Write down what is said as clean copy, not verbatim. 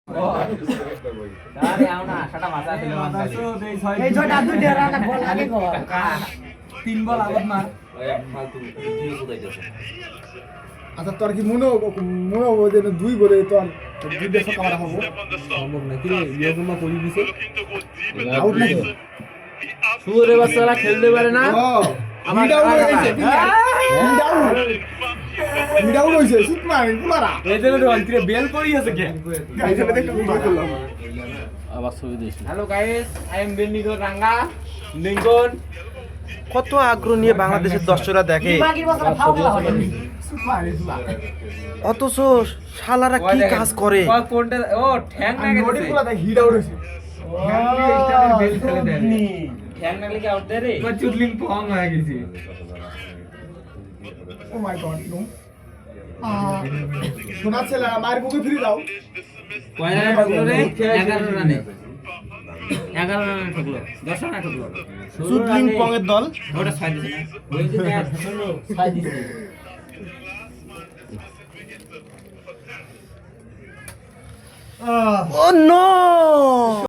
আরে আও না সাটা মাথা ছিল এই ছয়টা দুই ডেরা না বল লাগে গো তিন বল আগত মার আচ্ছা তোর কি মনে হবে যে দুই বলে তোর দুই দেশ কামারা হবো সম্ভব না কি রে ইয়োগমা করে দিছে আউট নাকি সুরে বাচ্চারা খেলতে পারে না আমার ডাউন হয়ে গেছে ডাউন হইছে শুট মার পুলারা এই জন্য তো আন্টিরে বেল করি আছে কে গাইছে দেখতে ভিডিও করলাম আবার ছবি this hello guys I am বেনিগো রাঙ্গা লিঙ্কন কত আগ্রহ নিয়ে বাংলাদেশের দর্শকরা দেখে বাকির বছর ফাও খেলা হবে শুট মার অথচ শালারা কি কাজ করে কোনটা ও ঠ্যাং না নোটি গেছে পুলা দেখ হিট আউট হইছে বেল খেলে দেন ঠ্যাং না কি আউট দে রে চুদলিং পং হয়ে গেছে ও মাই গড নো শোনা ছেলে মায়ের বুকে ফিরে দাও কয় রানে ঠকলো রে 11 রানে 11 রানে ঠকলো 10 রানে ঠকলো সুদলিং পংয়ের দল ওটা 6 দিছে না ওই যে শুনো 6 দিছে ও নো